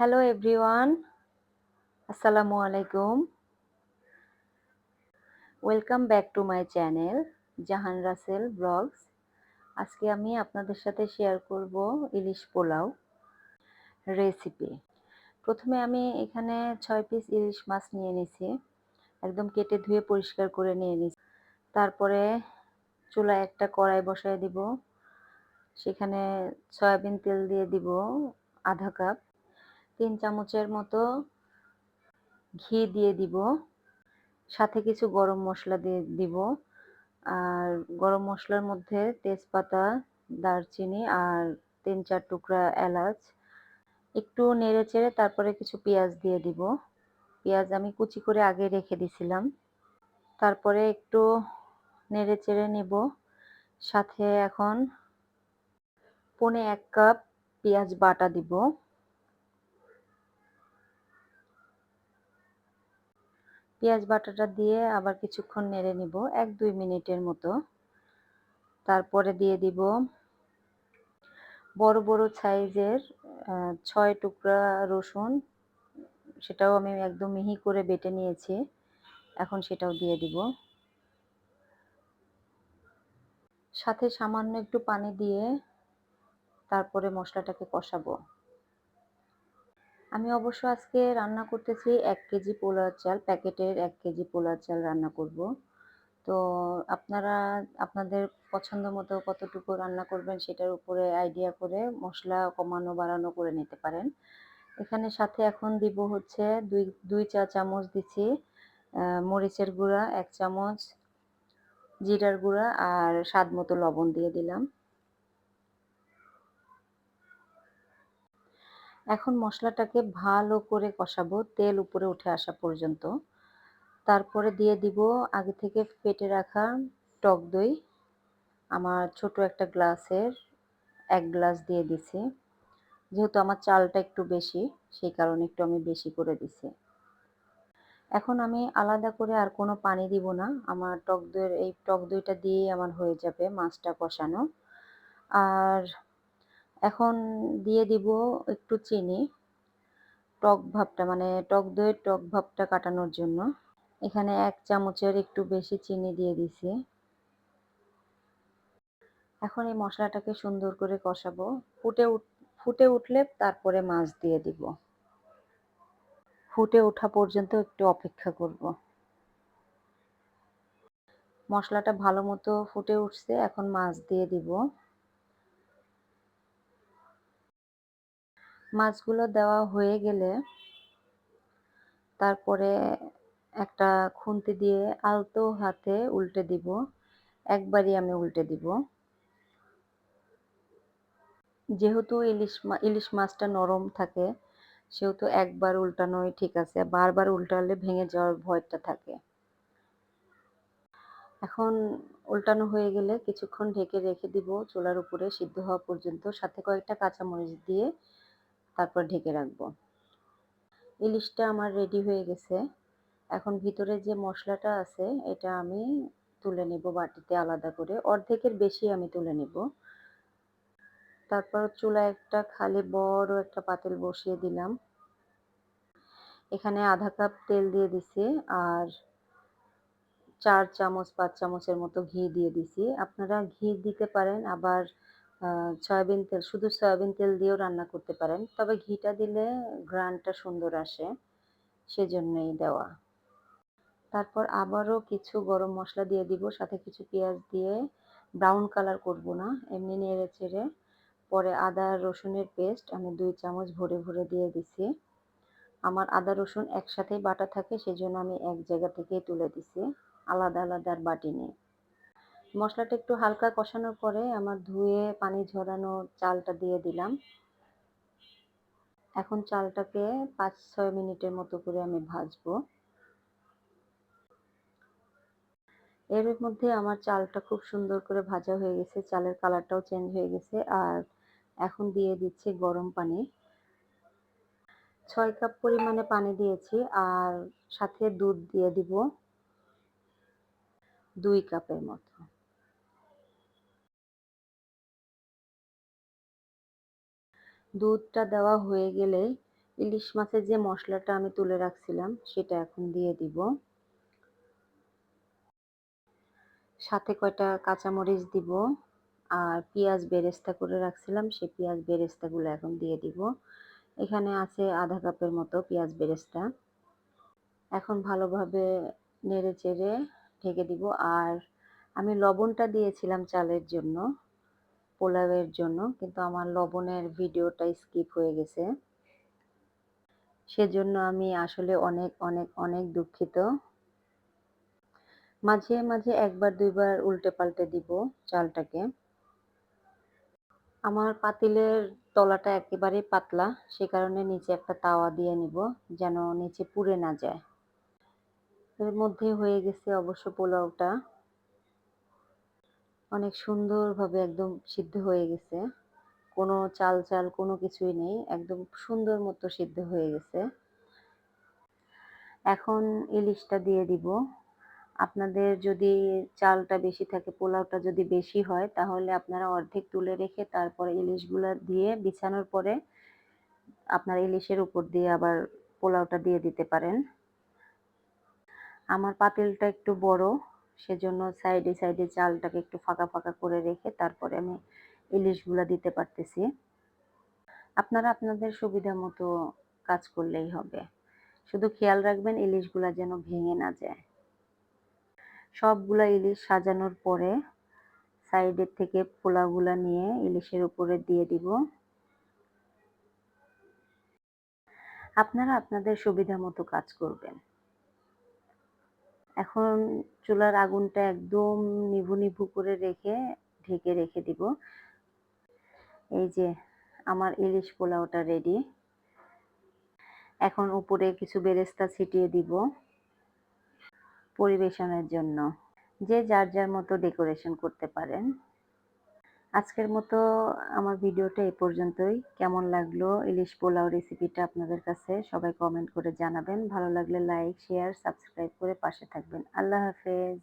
Hello everyone, আসসালামু আলাইকুম। Welcome back to my channel Jahan Rasel blogs. আজকে আমি আপনাদের সাথে শেয়ার করব ইলিশ পোলাও রেসিপি। প্রথমে আমি এখানে ৬ পিস ইলিশ মাছ নিয়ে নিয়েছি। একদম কেটে ধুয়ে পরিষ্কার করে নিয়ে নিয়েছি। তারপরে চুলায় একটা কড়াই বসায় দিব। সেখানে সয়াবিন তেল দিয়ে দিব আধা কাপ। ৩ চামচের মতো ঘি দিয়ে দিব। সাথে কিছু গরম মসলা দিয়ে দিব। আর গরম মসলার মধ্যে তেজপাতা, দারচিনি আর ৩-৪ টুকরা এলাচ। একটু নেড়েচেড়ে তারপরে কিছু পেঁয়াজ দিয়ে দিব। পেঁয়াজ আমি কুচি করে আগে রেখে দিছিলাম। তারপরে একটু নেড়েচেড়ে নিব। সাথে এখন পৌনে ১ কাপ পেঁয়াজ বাটা দিব। পেঁয়াজ বাটাটা দিয়ে আবার কিছুক্ষণ নেড়ে নিব ১-২ মিনিটের মতো। তারপরে দিয়ে দিব বড় বড় সাইজের ৬ টুকরা রসুন। সেটাও আমি একদম মিহি করে বেটে নিয়েছি। এখন সেটাও দিয়ে দিব। সাথে সামান্য একটু পানি দিয়ে তারপরে মশলাটাকে কষাবো। আমি অবশ্য আজকে রান্না করতেছি ১ কেজি পোলার চাল, প্যাকেটের ১ কেজি পোলার চাল রান্না করব। তো আপনারা আপনাদের পছন্দ মতো কতটুকু রান্না করবেন সেটার উপরে আইডিয়া করে মশলা কমানো বাড়ানো করে নিতে পারেন। এখানে সাথে এখন দিব হচ্ছে ২ চা চামচ দিচ্ছি মরিচের গুঁড়া, ১ চামচ জিরার গুঁড়া আর স্বাদ মতো লবণ দিয়ে দিলাম। এখন মশলাটাকে ভালো করে কষাবো তেল উপরে উঠে আসা পর্যন্ত। তারপরে দিয়ে দিব আগে থেকে ফেটে রাখা টক দই। আমার ছোট একটা গ্লাসের ১ গ্লাস দিয়ে দিছি। যেহেতু আমার চালটা একটু বেশি, সেই কারণে একটু আমি বেশি করে দিছি। এখন আমি আলাদা করে আর কোনো পানি দিব না। আমার টক দইটা দিয়েই আমার হয়ে যাবে মাছটা কষানো। আর এখন দিয়ে দিব একটু চিনি। টক ভাবটা মানে টক দইয়ের টক ভাবটা কাটানোর জন্য। এখানে ১ চামচের একটু বেশি চিনি দিয়ে দিছি। এখন এই মশলাটাকে সুন্দর করে কষাবো। ফুটে উঠলে তারপরে মাছ দিয়ে দিব। ফুটে ওঠা পর্যন্ত একটু অপেক্ষা করব। মশলাটা ভালো মতো ফুটে উঠছে, এখন মাছ দিয়ে দিব। মাছগুলো দেওয়া হয়ে গেলে তারপরে একটা খুন্তি দিয়ে আলতো হাতে উল্টে দিব। একবারই আমি উল্টে দিব। যেহেতু ইলিশ মাছটা নরম থাকে, সেহেতু একবার উল্টানোই ঠিক আছে। বারবার উল্টালে ভেঙে যাওয়ার ভয়টা থাকে। এখন উল্টানো হয়ে গেলে কিছুক্ষণ ঢেকে রেখে দিব চুলার উপরে সিদ্ধ হওয়া পর্যন্ত। সাথে কয়েকটা কাঁচামরিচ দিয়ে তারপর ঢেকে রাখবো। ইলিশটা আমার রেডি হয়ে গেছে। এখন ভিতরে যে মশলাটা আছে এটা আমি তুলে নেব বাটিতে আলাদা করে। অর্ধেকের বেশি আমি তুলে নেব। তারপর চুলায় একটা খালি বড় একটা পাতিল বসিয়ে দিলাম। এখানে আধা কাপ তেল দিয়ে দিছি আর ৪ চামচ ৫ চামচের মতো ঘি দিয়ে দিছি। আপনারা ঘি দিতে পারেন আবার শুধু সয়াবিন তেল দিয়েও রান্না করতে পারেন। তবে ঘিটা দিলে ঘ্রাণটা সুন্দর আসে, সেজন্যই দেওয়া। তারপর আবারও কিছু গরম মসলা দিয়ে দিব, সাথে কিছু পেঁয়াজ দিয়ে ব্রাউন কালার করব না, এমনি নেড়ে-চেড়ে পরে আদা রসুনের পেস্ট আমি ২ চামচ ভরে, ভরে দিয়ে দিছি। আমার আদা রসুন একসাথেই বাটা থাকে সেজন্য আমি এক জায়গা থেকেই তুলে দিছি। আলাদা, আলাদা আর বাটিনি। মসলাটা একটু হালকা কষানোর পরে আমার ধুয়ে পানি ঝরানো চালটা দিয়ে দিলাম। এখন চালটাকে ৫-৬ মিনিটের মতো করে আমি ভাজবো। এর মধ্যে আমার চালটা খুব সুন্দর করে ভাজা হয়ে গেছে, চালের কালারটাও চেঞ্জ হয়ে গেছে। আর এখন দিয়ে দিচ্ছি গরম পানি। ৬ কাপ পরিমাণে পানি দিয়েছি আর সাথে দুধ দিয়ে দিব ২ কাপের মতো। দুধটা দেওয়া হয়ে গেলেই ইলিশ মাছের যে মশলাটা আমি তুলে রাখছিলাম সেটা এখন দিয়ে দিব। সাথে কয়টা কাঁচামরিচ দিব। আর পেঁয়াজ বেরেস্তা করে রাখছিলাম, সেই পেঁয়াজ বেরেস্তাগুলো এখন দিয়ে দিব। এখানে আছে আধা কাপের মতো পেঁয়াজ বেরেস্তা। এখন ভালোভাবে নেড়েচেড়ে ঢেকে দিব। আর আমি লবণটা দিয়েছিলাম চালের জন্য, পোলাওয়ের জন্য, কিন্তু আমার লবণের ভিডিওটা স্কিপ হয়ে গেছে। সেজন্য আমি আসলে অনেক অনেক অনেক দুঃখিত। মাঝে মাঝে একবার দুইবার উল্টে পাল্টে দিব চালটাকে। আমার পাতিলের তলাটা একেবারেই পাতলা, সে কারণে নিচে একটা তাওয়া দিয়ে নিব যেন নিচে পুড়ে না যায়। এর মধ্যে হয়ে গেছে অবশ্য পোলাওটা অনেক সুন্দরভাবে একদম সিদ্ধ হয়ে গেছে। কোনো চাল চাল কোনো কিছুই নেই, একদম সুন্দর মতো সিদ্ধ হয়ে গেছে। এখন ইলিশটা দিয়ে দিব। আপনাদের যদি চালটা বেশি থাকে, পোলাওটা যদি বেশি হয়, তাহলে আপনারা অর্ধেক তুলে রেখে তারপরে ইলিশগুলা দিয়ে বিছানোর পরে আপনারা ইলিশের উপর দিয়ে আবার পোলাওটা দিয়ে দিতে পারেন। আমার পাতিলটা একটু বড়, সেজন্য সাইডে সাইডে চালটাকে একটু ফাঁকা ফাঁকা করে রেখে তারপরে আমি ইলিশগুলা দিতে পারতেছি। আপনারা আপনাদের সুবিধা মতো কাজ করলেই হবে। শুধু খেয়াল রাখবেন ইলিশগুলা যেন ভেঙে না যায়। সবগুলা ইলিশ সাজানোর পরে সাইডের থেকে পোলাওগুলা নিয়ে ইলিশের উপরে দিয়ে দিব। আপনারা আপনাদের সুবিধা মতো কাজ করবেন। এখন চুলার আগুনটা একদম নিভু নিভু করে রেখে ঢেকে রেখে দিব। এই যে আমার ইলিশ পোলাওটা রেডি। এখন উপরে কিছু বেরেস্তা ছিটিয়ে দিব পরিবেশনের জন্য। যে যার যার মতো ডেকোরেশন করতে পারেন। আজকের মতো আমার ভিডিওটা এই পর্যন্তই। কেমন লাগলো ইলিশ পোলাও রেসিপিটা আপনাদের কাছে সবাই কমেন্ট করে জানাবেন। ভালো লাগলে লাইক, শেয়ার, সাবস্ক্রাইব করে পাশে থাকবেন। আল্লাহ হাফেজ।